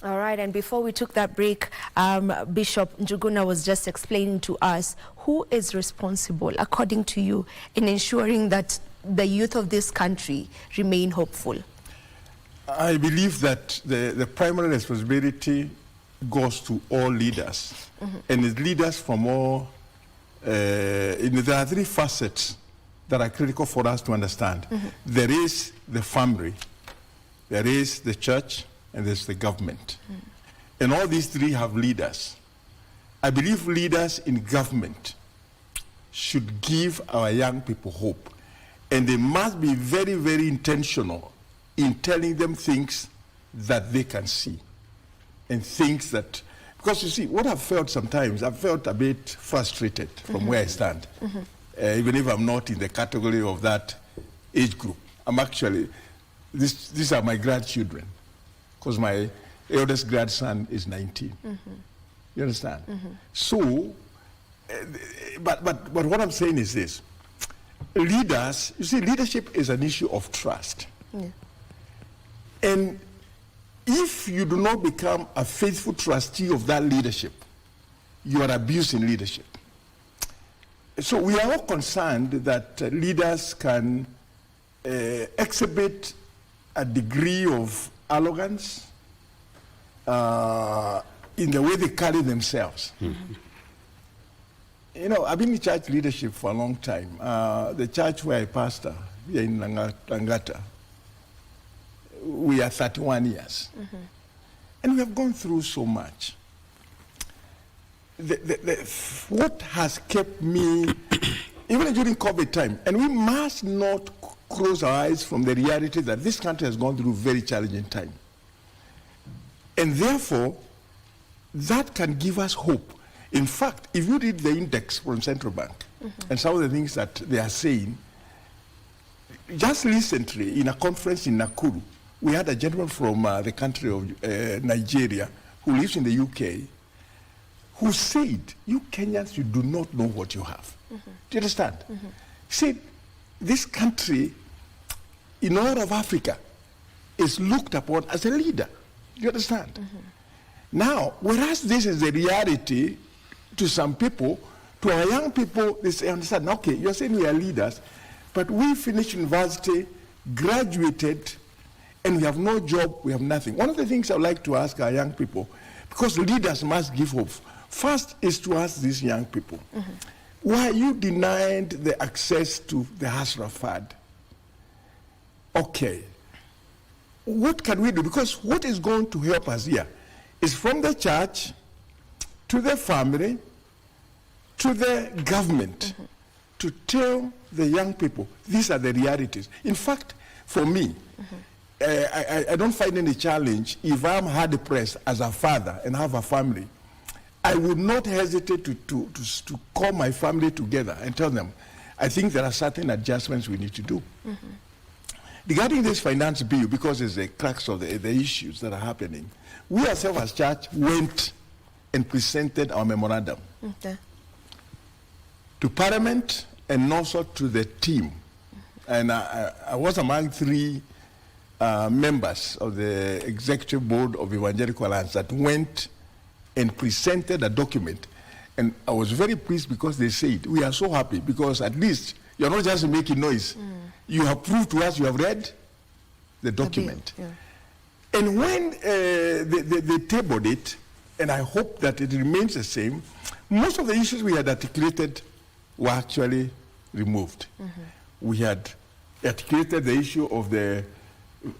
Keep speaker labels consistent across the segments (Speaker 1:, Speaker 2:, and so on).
Speaker 1: All right, and before we took that break, Bishop Njuguna was just explaining to us who is responsible, according to you, in ensuring that the youth of this country remain hopeful.
Speaker 2: I believe that the primary responsibility goes to all leaders, and it's leaders from all. There are three facets that are critical for us to understand. There is the family, there is the church, and there's the government. And all these three have leaders. I believe leaders in government should give our young people hope. And they must be very, very intentional in telling them things that they can see. And things that, because you see, what I've felt sometimes, I've felt a bit frustrated from where I stand. Even if I'm not in the category of that age group. I'm actually, these are my grandchildren. Because my eldest grandson is 19. You understand? So, but what I'm saying is this. Leaders, you see, leadership is an issue of trust. And if you do not become a faithful trustee of that leadership, you are abusing leadership. So we are all concerned that leaders can exhibit a degree of arrogance in the way they carry themselves. You know, I've been in church leadership for a long time. The church where I pastor, here in Langata, we are 31 years. And we have gone through so much. What has kept me, even during COVID time, and we must not close our eyes from the reality that this country has gone through a very challenging time. And therefore, that can give us hope. In fact, if you read the index from Central Bank and some of the things that they are saying, just recently in a conference in Nakuru, we had a gentleman from the country of Nigeria who lives in the UK who said, you Kenyans, you do not know what you have. Do you understand? He said, this country in all of Africa is looked upon as a leader. Do you understand? Now, whereas this is the reality to some people, to our young people, they say, understand, okay, you're saying we are leaders, but we finished university, graduated, and we have no job, we have nothing. One of the things I would like to ask our young people, because leaders must give hope, first is to ask these young people, why you denied the access to the Hasra Fund? Okay, what can we do? Because what is going to help us here is from the church to the family to the government to tell the young people these are the realities. In fact, for me, I don't find any challenge if I'm hard pressed as a father and have a family. I would not hesitate to call my family together and tell them, I think there are certain adjustments we need to do. Regarding this finance bill, because it's the crux of the issues that are happening, we ourselves as church went and presented our memorandum to Parliament and also to the team. And I was among three members of the Executive Board of Evangelical Alliance that went and presented a document. And I was very pleased because they said, we are so happy because at least you're not just making noise. You have proved to us you have read the document. And when they tabled it, and I hope that it remains the same, most of the issues we had articulated were actually removed. We had articulated the issue of the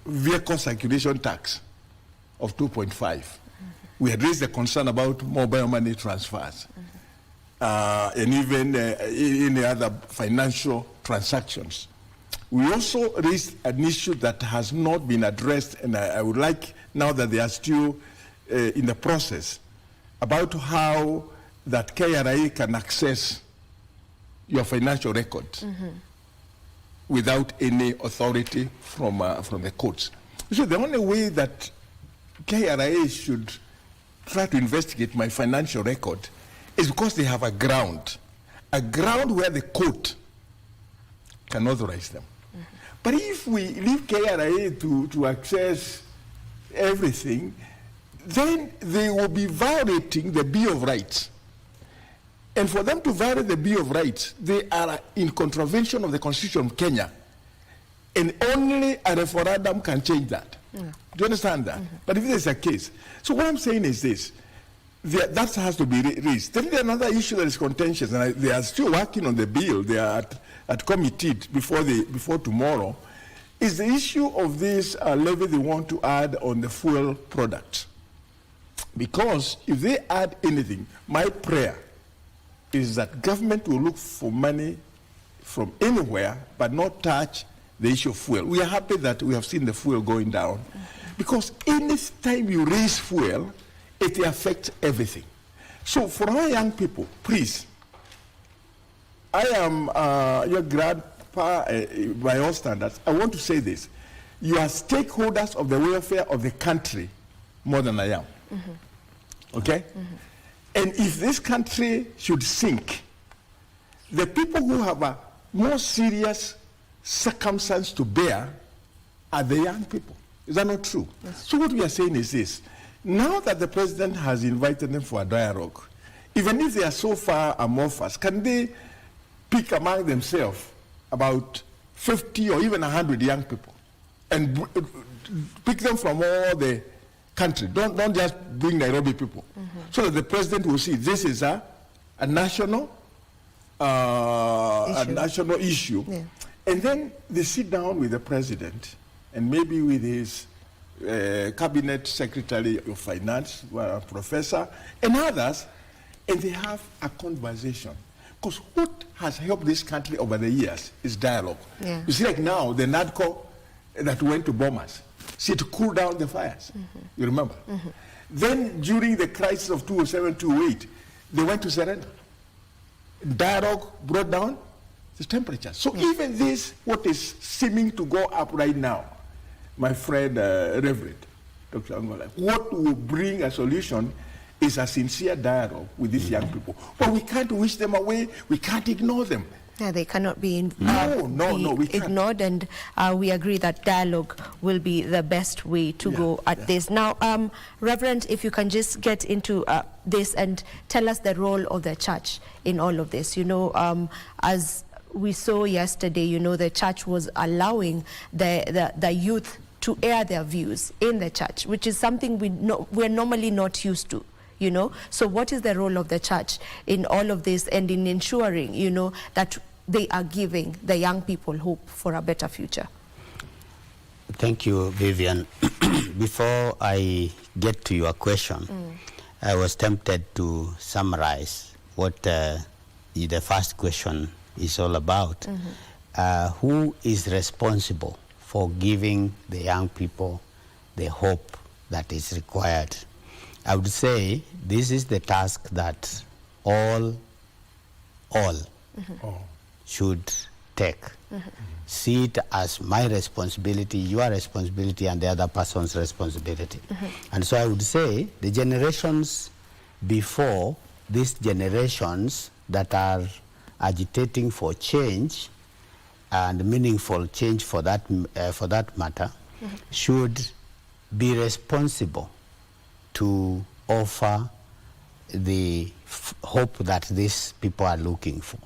Speaker 2: vehicle circulation tax of 2.5. We had raised the concern about mobile money transfers and even any other financial transactions. We also raised an issue that has not been addressed, and I would like, now that they are still in the process, about how that KRA can access your financial records without any authority from the courts. So the only way that KRA should try to investigate my financial record is because they have a ground where the court can authorize them. But if we leave KRA to access everything, then they will be violating the Bill of Rights. And for them to violate the Bill of Rights, they are in contravention of the Constitution of Kenya. And only a referendum can change that. Do you understand that? But if there's a case. So what I'm saying is this. That has to be raised. Then there's another issue that is contentious, and they are still working on the bill. They are at committee before tomorrow. Is the issue of this levy they want to add on the fuel product. Because if they add anything, my prayer is that government will look for money from anywhere but not touch the issue of fuel. We are happy that we have seen the fuel going down, because any time you raise fuel, it affects everything. So for our young people, please, I am your grandpa by all standards. I want to say this. You are stakeholders of the welfare of the country more than I am. Okay? And if this country should sink, the people who have a more serious circumstance to bear are the young people. Is that not true? Yes. So what we are saying is this. Now that the president has invited them for a dialogue, even if they are so far amorphous, can they pick among themselves about 50 or even 100 young people and pick them from all the country? Don't just bring Nairobi people. So that the president will see this is a national issue. Yeah. And then they sit down with the president and maybe with his cabinet secretary of finance, a professor, and others, and they have a conversation. Because what has helped this country over the years is dialogue. Yeah. You see, like now, the NADCO that went to Bomas, see, to cool down the fires. You remember? Then during the crisis of 2007, 2008, they went to Serena. Dialogue brought down the temperature. So even this, what is seeming to go up right now, my friend Reverend Dr. Agolla, what will bring a solution is a sincere dialogue with these young people. But we can't wish them away. We can't ignore them.
Speaker 1: Yeah, they cannot be
Speaker 2: we can't.
Speaker 1: ignored, and we agree that dialogue will be the best way to go at this. Now, Reverend, if you can just get into this and tell us the role of the church in all of this. You know, as we saw yesterday, you know, the church was allowing the youth to air their views in the church, which is something we're normally not used to. You know, so what is the role of the church in all of this and in ensuring, you know, that they are giving the young people hope for a better future?
Speaker 3: Thank you, Vivian. Before I get to your question, I was tempted to summarize what the first question is all about. Who is responsible for giving the young people the hope that is required? I would say this is the task that all should take. See it as my responsibility, your responsibility, and the other person's responsibility. And so I would say the generations before, these generations that are agitating for change and meaningful change for that matter, should be responsible to offer the hope that these people are looking for.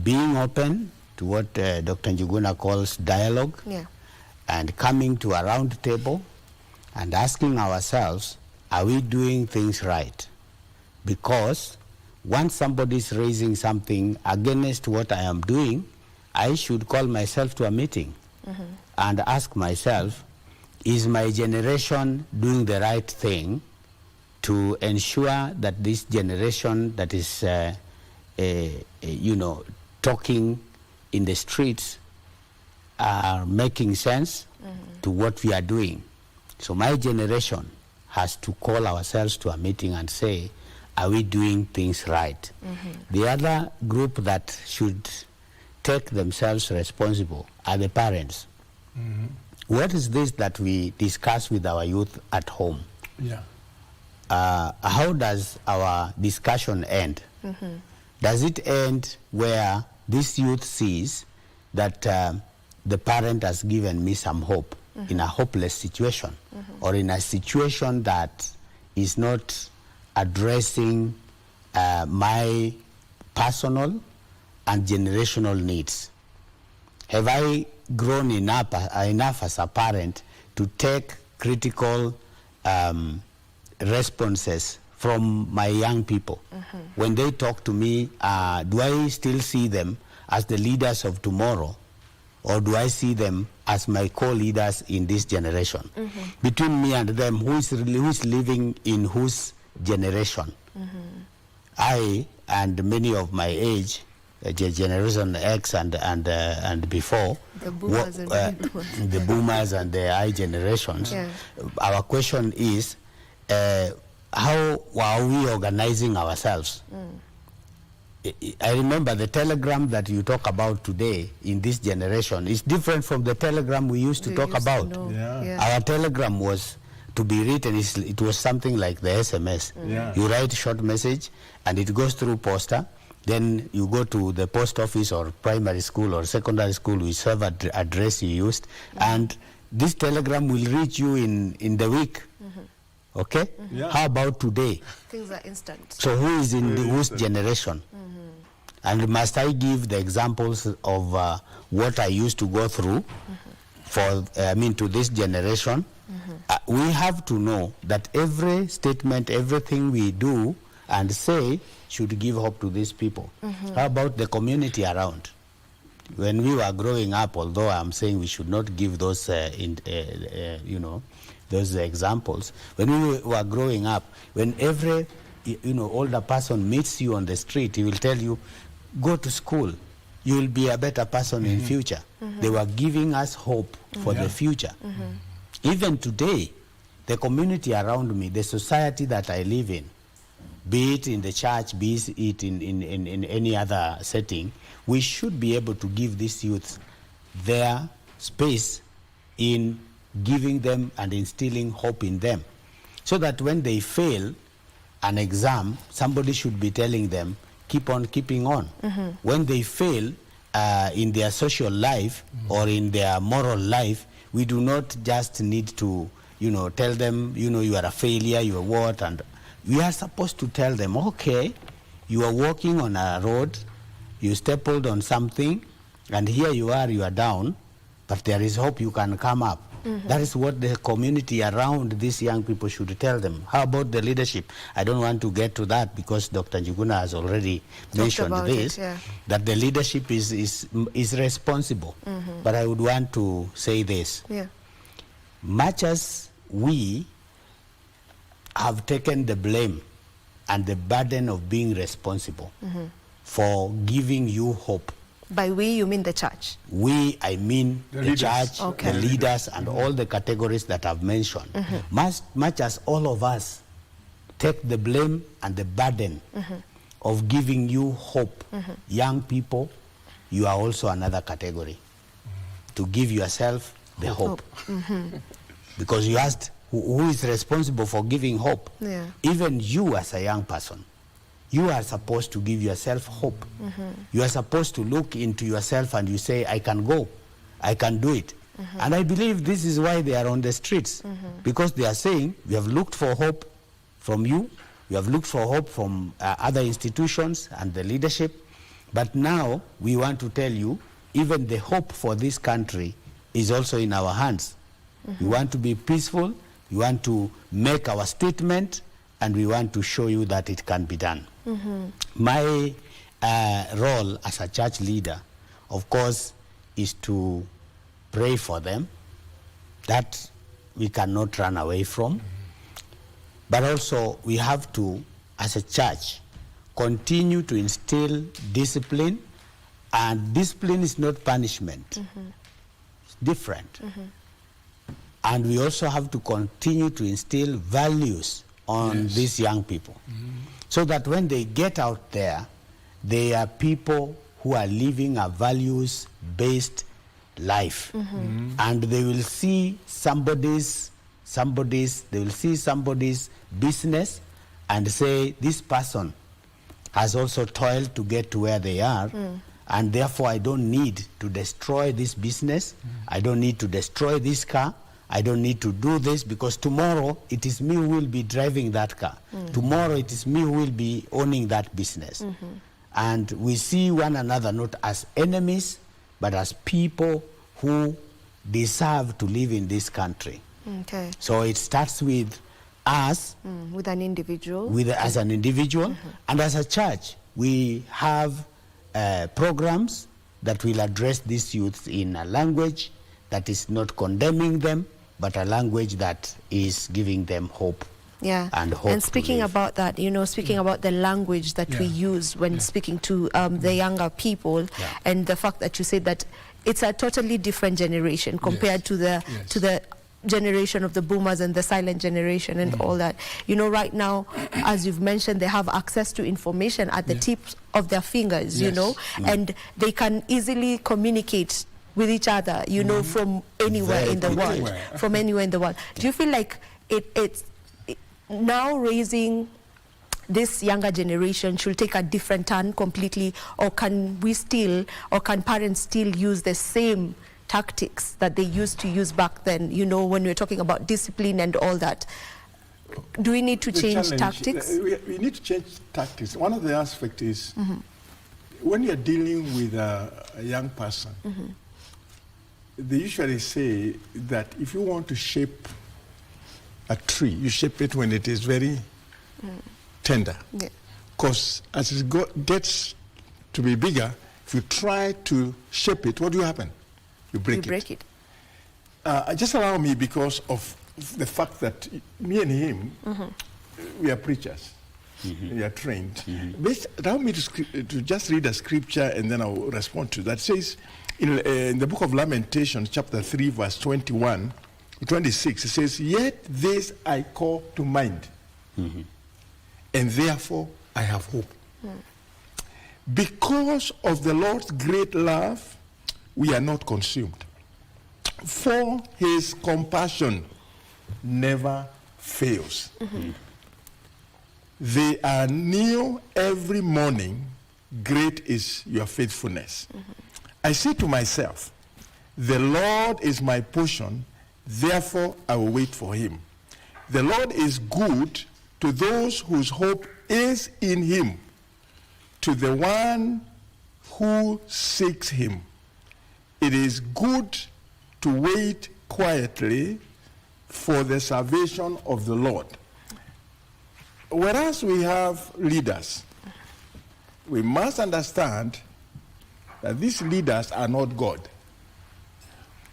Speaker 3: Being open to what Dr. Njuguna calls dialogue, and coming to a round table and asking ourselves, are we doing things right? Because once somebody is raising something against what I am doing, I should call myself to a meeting and ask myself, is my generation doing the right thing to ensure that this generation that is, you know, talking in the streets are making sense to what we are doing? So my generation has to call ourselves to a meeting and say, are we doing things right? The other group that should take themselves responsible are the parents. What is this that we discuss with our youth at home? How does our discussion end? Does it end where this youth sees that the parent has given me some hope in a hopeless situation? or in a situation that is not addressing my personal and generational needs? Have I grown enough as a parent to take critical responses from my young people? When they talk to me, do I still see them as the leaders of tomorrow, or do I see them as my co-leaders in this generation? Between me and them, who is living in whose generation? I and many of my age, Generation X and before,
Speaker 1: The boomers and baby boomers.
Speaker 3: the boomers and the I generations,
Speaker 1: Yeah.
Speaker 3: our question is, how are we organizing ourselves? I remember the telegram that you talk about today in this generation is different from the telegram we used to
Speaker 1: We
Speaker 3: talk
Speaker 1: used to
Speaker 3: about.
Speaker 1: know.
Speaker 2: Yeah.
Speaker 1: Yeah.
Speaker 3: Our telegram was to be written, it was something like the SMS.
Speaker 2: Yeah.
Speaker 3: You write a short message and it goes through posta. Then you go to the post office or primary school or secondary school, whichever address you used, and this telegram will reach you in the week. Okay?
Speaker 2: Yeah.
Speaker 3: How about today?
Speaker 1: Things are instant.
Speaker 3: So who is in whose generation? And must I give the examples of what I used to go through to this generation? We have to know that every statement, everything we do and say should give hope to these people. How about the community around? When we were growing up, although I'm saying we should not give those, those examples, when we were growing up, when every older person meets you on the street, he will tell you, go to school, you will be a better person in future. They were giving us hope for the future. Even today, the community around me, the society that I live in, be it in the church, be it in any other setting, we should be able to give these youth their space in giving them and instilling hope in them, so that when they fail an exam, somebody should be telling them, keep on keeping on. When they fail in their social life or in their moral life, we do not just need to tell them, you are a failure, you are what, and we are supposed to tell them, okay, you are walking on a road, you stumbled on something, and here you are down, but there is hope, you can come up. That is what the community around these young people should tell them. How about the leadership? I don't want to get to that because Dr. Njuguna has already mentioned this, that the leadership is responsible. But I would want to say this. Much as we have taken the blame and the burden of being responsible for giving you hope.
Speaker 1: By we, you mean the church?
Speaker 3: We, I mean the church,
Speaker 1: Okay.
Speaker 3: the leaders, and all the categories that I've mentioned. Much as all of us take the blame and the burden of giving you hope, young people, you are also another category to give yourself the hope. Because you asked, who is responsible for giving hope? Even you as a young person, you are supposed to give yourself hope. You are supposed to look into yourself and you say, I can go, I can do it. And I believe this is why they are on the streets. Because they are saying, we have looked for hope from you, we have looked for hope from other institutions and the leadership, but now we want to tell you, even the hope for this country is also in our hands. We want to be peaceful, we want to make our statement, and we want to show you that it can be done. My role as a church leader, of course, is to pray for them. That we cannot run away from. But also, we have to, as a church, continue to instill discipline. And discipline is not punishment. It's different. And we also have to continue to instill values on these young people. So that when they get out there, they are people who are living a values-based life. And they will see somebody's business and say, this person has also toiled to get to where they are, and therefore I don't need to destroy this business, I don't need to destroy this car, I don't need to do this because tomorrow it is me who will be driving that car. Tomorrow it is me who will be owning that business. And we see one another not as enemies, but as people who deserve to live in this country.
Speaker 1: Okay.
Speaker 3: So it starts with us,
Speaker 1: With an individual.
Speaker 3: as an individual, and as a church, we have programs that will address these youths in a language that is not condemning them, but a language that is giving them hope.
Speaker 1: Yeah,
Speaker 3: and
Speaker 1: speaking about that, speaking about the language that we use when speaking to the younger people, and the fact that you said that it's a totally different generation compared to the generation of the boomers and the silent generation and all that. Right now, as you've mentioned, they have access to information at the tips of their fingers, and they can easily communicate with each other, from anywhere in the world. From anywhere in the world. Do you feel like it's now raising this younger generation should take a different turn completely, or can parents still use the same tactics that they used to use back then, when we were talking about discipline and all that? Do we need to change tactics?
Speaker 2: We need to change tactics. One of the aspects is when you're dealing with a young person, they usually say that if you want to shape a tree, you shape it when it is very tender. Because as it gets to be bigger, if you try to shape it, what do happen? You break it. Just allow me, because of the fact that me and him, we are preachers. We are trained. Allow me to just read a scripture and then I'll respond to that. It says in the book of Lamentations, chapter 3, verse 21, 26, it says, "Yet this I call to mind, and therefore I have hope. Because of the Lord's great love, we are not consumed. For his compassion never fails. They are new every morning. Great is your faithfulness. I say to myself, the Lord is my portion, therefore I will wait for him. The Lord is good to those whose hope is in him, to the one who seeks him. It is good to wait quietly for the salvation of the Lord." Whereas we have leaders, we must understand that these leaders are not God.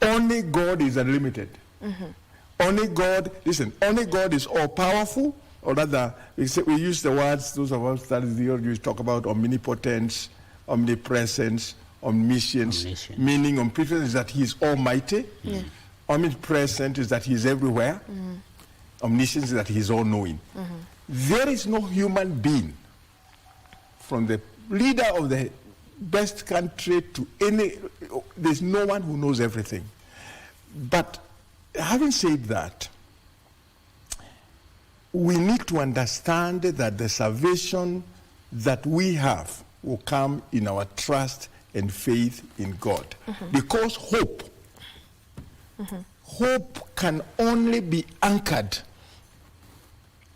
Speaker 2: Only God is unlimited. Only God is all-powerful, or rather, we use the words, those of us that you talk about omnipotence, omnipresence, omniscience, meaning omnipresence is that he is almighty, omnipresent is that he is everywhere, omniscience is that he is all-knowing. There is no human being, from the leader of the best country to there's no one who knows everything. But having said that, we need to understand that the salvation that we have will come in our trust and faith in God. Because hope can only be anchored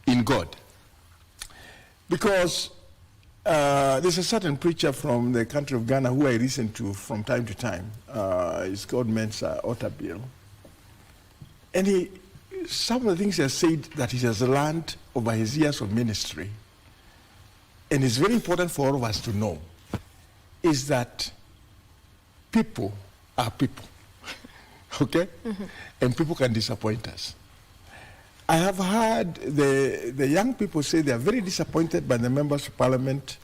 Speaker 2: in God. Because there's a certain preacher from the country of Ghana who I listen to from time to time. He's called Mensa Otabil. And some of the things he has said that he has learned over his years of ministry, and it's very important for all of us to know, is that people are people, okay? And people can disappoint us. I have heard the young people say they are very disappointed by the members of parliament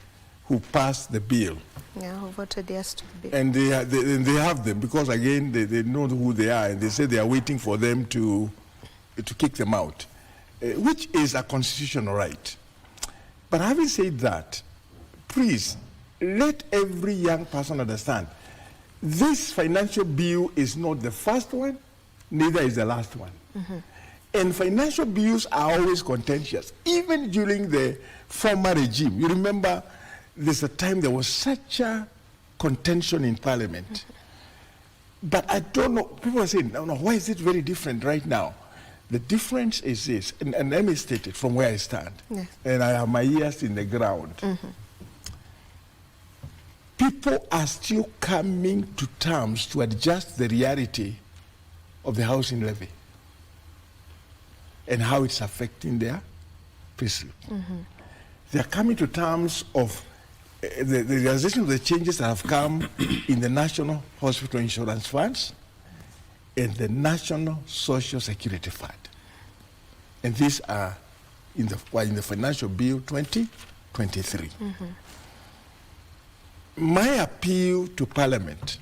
Speaker 2: who passed the bill.
Speaker 1: Yeah, who voted yes to the bill.
Speaker 2: And they have them because, again, they know who they are, and they say they are waiting for them to kick them out, which is a constitutional right. But having said that, please, let every young person understand, this financial bill is not the first one, neither is the last one. And financial bills are always contentious, even during the former regime. You remember there's a time there was such a contention in parliament. But I don't know, people are saying, no, why is it very different right now? The difference is this, and let me state it from where I stand.
Speaker 1: Yes.
Speaker 2: And I have my ears in the ground. People are still coming to terms to adjust the reality of the housing levy and how it's affecting their precinct. They are coming to terms of the realization of the changes that have come in the National Hospital Insurance Funds and the National Social Security Fund. And these are in the Financial Bill 2023. My appeal to Parliament,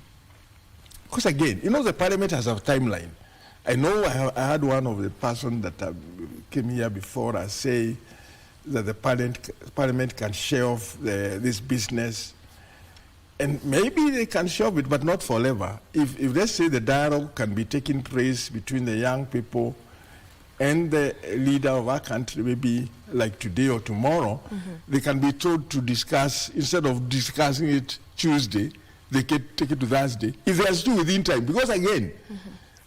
Speaker 2: because again, you know, the Parliament has a timeline. I know I had one of the persons that came here before and say that the Parliament can shelve this business, and maybe they can shelve it, but not forever. If let's say the dialogue can be taking place between the young people and the leader of our country, maybe like today or tomorrow, they can be told to discuss, instead of discussing it Tuesday, they can take it to Thursday, if they are still within time. Because again,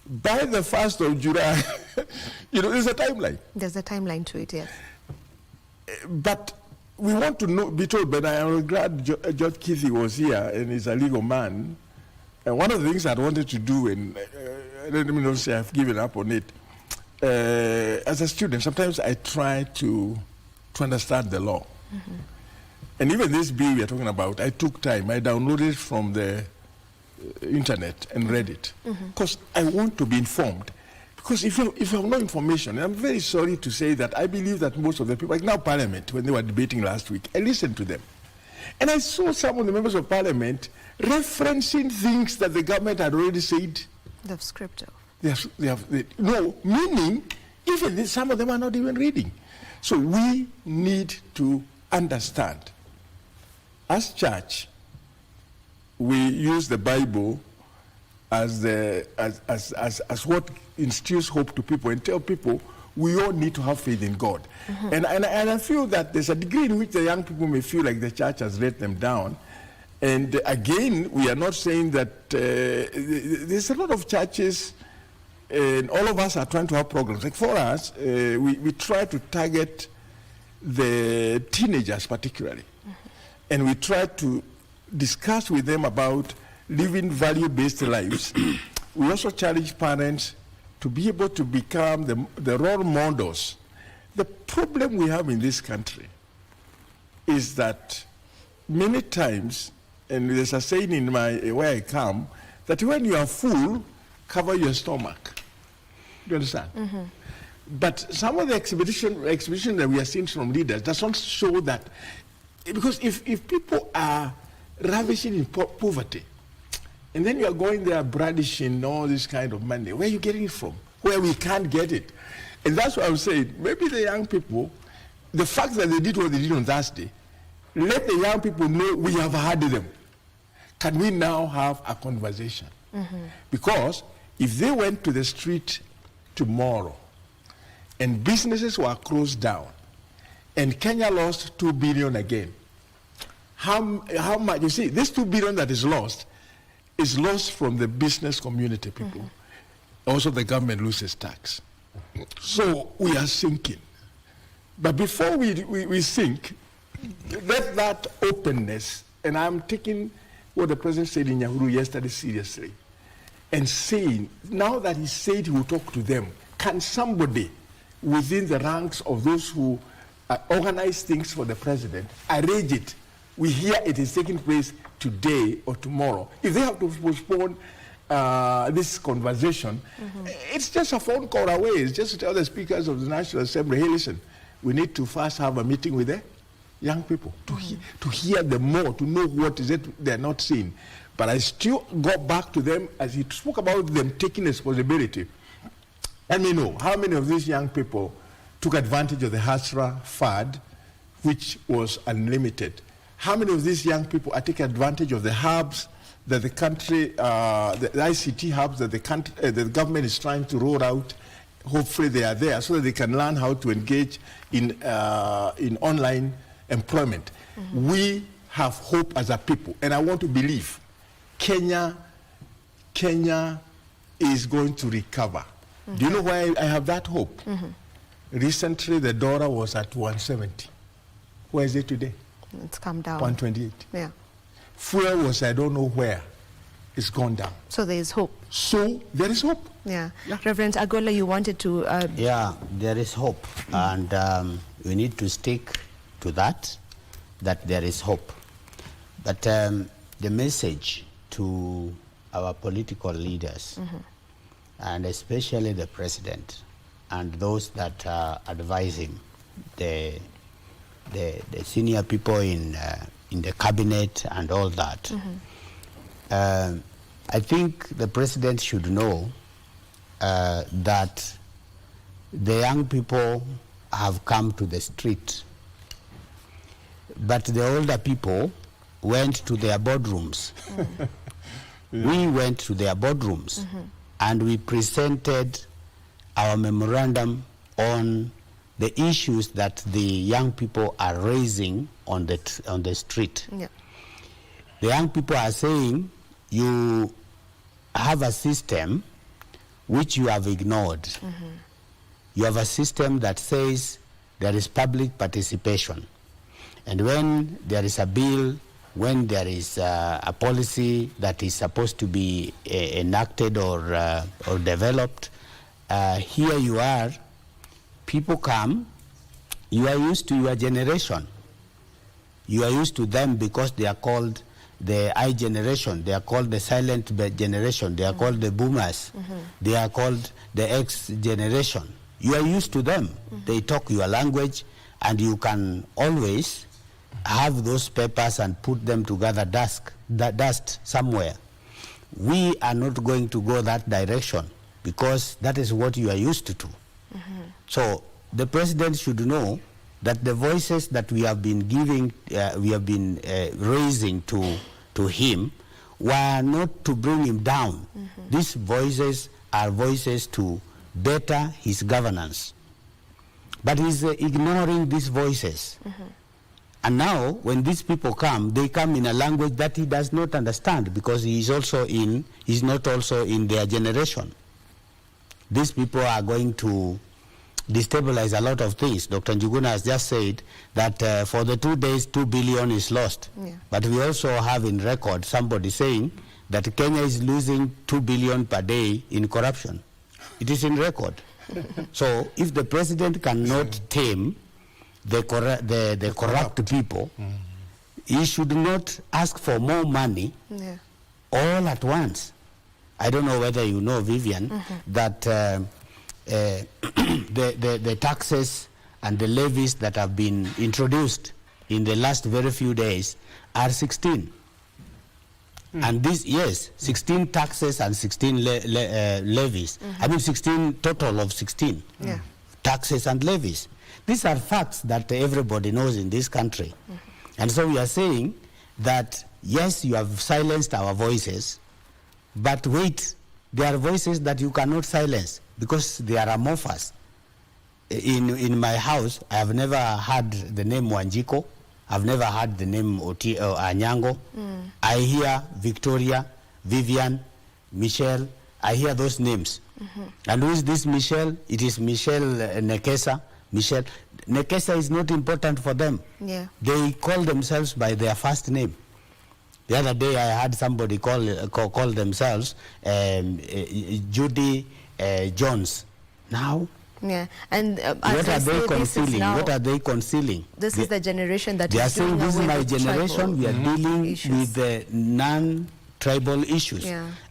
Speaker 2: by the 1st of July, you know, there's a timeline.
Speaker 1: There's a timeline to it, yes.
Speaker 2: But we want to be told, but I am glad George Keithy was here, and he's a legal man. And one of the things I wanted to do, and let me not say I've given up on it, as a student, sometimes I try to understand the law. And even this bill we are talking about, I took time. I downloaded it from the internet and read it. Because I want to be informed. Because if you have no information, and I'm very sorry to say that I believe that most of the people, like now Parliament, when they were debating last week, I listened to them. And I saw some of the members of Parliament referencing things that the government had already said.
Speaker 1: They've scripted.
Speaker 2: No, meaning even some of them are not even reading. So we need to understand. As church, we use the Bible as what instills hope to people and tell people we all need to have faith in God. And I feel that there's a degree in which the young people may feel like the church has let them down. And again, we are not saying that there's a lot of churches, and all of us are trying to have programs. Like for us, we try to target the teenagers particularly. And we try to discuss with them about living value-based lives. We also challenge parents to be able to become the role models. The problem we have in this country is that many times, and there's a saying in where I come, that when you are full, cover your stomach. Do you understand? But some of the exhibition that we are seeing from leaders doesn't show that. Because if people are ravishing in poverty, and then you are going there brandishing all this kind of money, where are you getting it from? Where we can't get it. And that's what I'm saying. Maybe the young people, the fact that they did what they did on Thursday, let the young people know we have heard them. Can we now have a conversation? Because if they went to the street tomorrow and businesses were closed down and Kenya lost 2 billion again, how much? You see, this 2 billion that is lost from the business community people. Also, the government loses tax. So we are sinking. But before we sink, let that openness, and I'm taking what the president said in Nyahuru yesterday seriously, and saying, now that he said he will talk to them, can somebody within the ranks of those who organize things for the president arrange it? We hear it is taking place today or tomorrow. If they have to postpone this conversation, it's just a phone call away. It's just to tell the speakers of the National Assembly, hey, listen, we need to first have a meeting with the young people to hear them more, to know what is it they're not seeing. But I still go back to them as he spoke about them taking responsibility. Let me know how many of these young people took advantage of the HASRA FAD, which was unlimited. How many of these young people are taking advantage of the hubs that the country, the ICT hubs that the government is trying to roll out? Hopefully they are there so that they can learn how to engage in online employment. We have hope as a people, and I want to believe Kenya Kenya is going to recover. Do you know why I have that hope? Recently, the dollar was at 170. Where is it today?
Speaker 1: It's come down.
Speaker 2: 128.
Speaker 1: Yeah.
Speaker 2: Fuel was, I don't know where. It's gone down.
Speaker 1: So there is hope.
Speaker 2: So there is hope.
Speaker 1: Yeah. Reverend Agolla, you wanted to...
Speaker 3: Yeah, there is hope. And we need to stick to that there is hope. But the message to our political leaders, and especially the president, and those that advise him, the senior people in the cabinet and all that, I think the president should know that the young people have come to the street, but the older people went to their boardrooms. We went to their boardrooms and we presented our memorandum on the issues that the young people are raising on the street.
Speaker 1: Yeah.
Speaker 3: The young people are saying, you have a system which you have ignored. You have a system that says there is public participation. And when there is a bill, when there is a policy that is supposed to be enacted or developed, here you are, people come, you are used to your generation. You are used to them because they are called the I generation, they are called the silent generation, they are called the boomers, they are called the X generation. You are used to them. They talk your language, and you can always have those papers and put them together, dust somewhere. We are not going to go that direction because that is what you are used to. So the president should know that the voices that we have been giving, we have been raising to him, were not to bring him down. These voices are voices to better his governance. But he's ignoring these voices. And now, when these people come, they come in a language that he does not understand because he's not also in their generation. These people are going to destabilize a lot of things. Dr. Njuguna has just said that for the 2 days, 2 billion is lost. Yeah. But we also have in record somebody saying that Kenya is losing 2 billion per day in corruption. It is in record. So if the president cannot tame the corrupt people, he should not ask for more money all at once. I don't know whether you know, Vivian, that the taxes and the levies that have been introduced in the last very few days are 16. And this, 16 taxes and 16 levies. I mean 16, total of 16 taxes and levies. These are facts that everybody knows in this country. And so we are saying that, yes, you have silenced our voices, but wait, there are voices that you cannot silence because they are amorphous. In my house, I have never heard the name Wanjiko. I've never heard the name Anyango. I hear Victoria, Vivian, Michelle. I hear those names. And who is this Michelle? It is Michelle Nekesa. Michelle. Nekesa is not important for them. Yeah. They call themselves by their first name. The other day I had somebody call themselves Judy Jones. Now,
Speaker 1: and
Speaker 3: what are they concealing? What are they concealing?
Speaker 1: This is the generation that
Speaker 3: they are saying this is my generation. We are dealing with the non-tribal issues.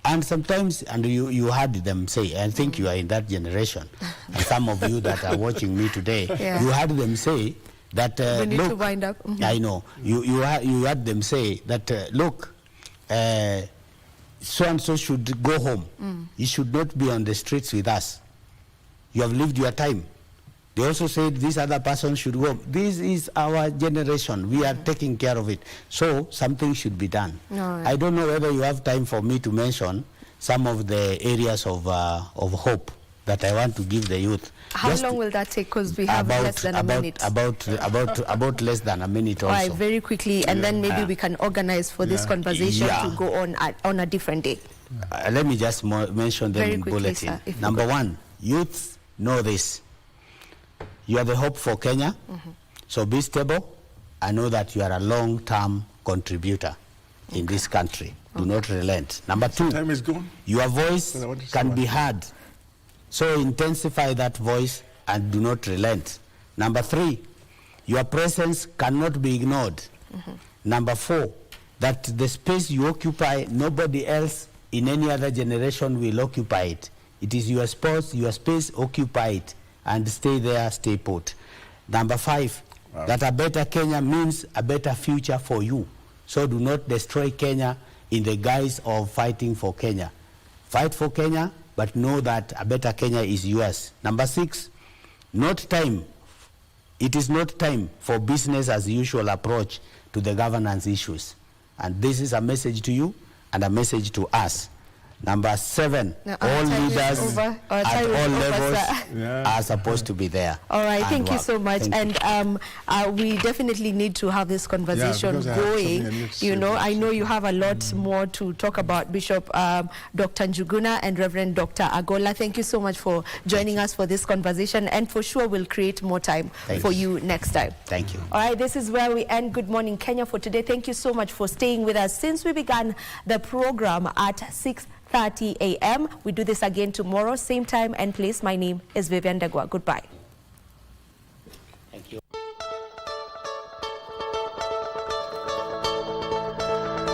Speaker 3: And sometimes, and you heard them say, I think you are in that generation, and some of you that are watching me today, you heard them say that,
Speaker 1: we need
Speaker 3: look,
Speaker 1: to wind up.
Speaker 3: I know, you heard them say that, look, so-and-so should go home. He should not be on the streets with us. You have lived your time. They also said this other person should go. This is our generation. We are taking care of it. So something should be done. I don't know whether you have time for me to mention some of the areas of hope that I want to give the youth.
Speaker 1: How long will that take? Because we have less than a minute.
Speaker 3: About less than a minute also.
Speaker 1: Very quickly, and then maybe we can organize for this conversation to go on a different day.
Speaker 3: let me just mention them
Speaker 1: Very
Speaker 3: in
Speaker 1: quickly,
Speaker 3: bulletin.
Speaker 1: sir, if you
Speaker 3: Number
Speaker 1: could.
Speaker 3: one, youth know this. You are the hope for Kenya. So be stable. I know that you are a long-term contributor in this country. Do not relent. Number two,
Speaker 2: Time is gone.
Speaker 3: your voice
Speaker 2: Well, I want to say
Speaker 3: can
Speaker 2: one
Speaker 3: be
Speaker 2: thing.
Speaker 3: heard. So intensify that voice and do not relent. Number three, your presence cannot be ignored. Number four, that the space you occupy, nobody else in any other generation will occupy it. It is your space, occupy it and stay there, stay put. Number five, that a better Kenya means a better future for you. So do not destroy Kenya in the guise of fighting for Kenya. Fight for Kenya, but know that a better Kenya is yours. Number six, it is not time for business as usual approach to the governance issues. And this is a message to you and a message to us. Number seven,
Speaker 1: Now, our
Speaker 3: all
Speaker 1: time is
Speaker 3: leaders
Speaker 1: over. Our
Speaker 3: at
Speaker 1: time is
Speaker 3: all
Speaker 1: over,
Speaker 3: levels
Speaker 1: sir.
Speaker 3: are supposed to be there.
Speaker 1: All right,
Speaker 3: and
Speaker 1: thank you
Speaker 3: work.
Speaker 1: so much.
Speaker 3: Thank you.
Speaker 1: And we definitely need to have this conversation
Speaker 2: because I have something I
Speaker 1: going.
Speaker 2: need to
Speaker 1: You
Speaker 2: say
Speaker 1: know,
Speaker 2: about
Speaker 1: I know you have a lot more to talk about, Bishop Dr. Njuguna and Reverend Dr. Agolla. Thank you so much for joining us for this conversation, and for sure we'll create more time for you next time.
Speaker 3: Thank you.
Speaker 1: All right, this is where we end Good Morning Kenya for today. Thank you so much for staying with us since we began the program at 6:30 a.m. We do this again tomorrow, same time and place. My name is Vivian Ndegwa. Goodbye.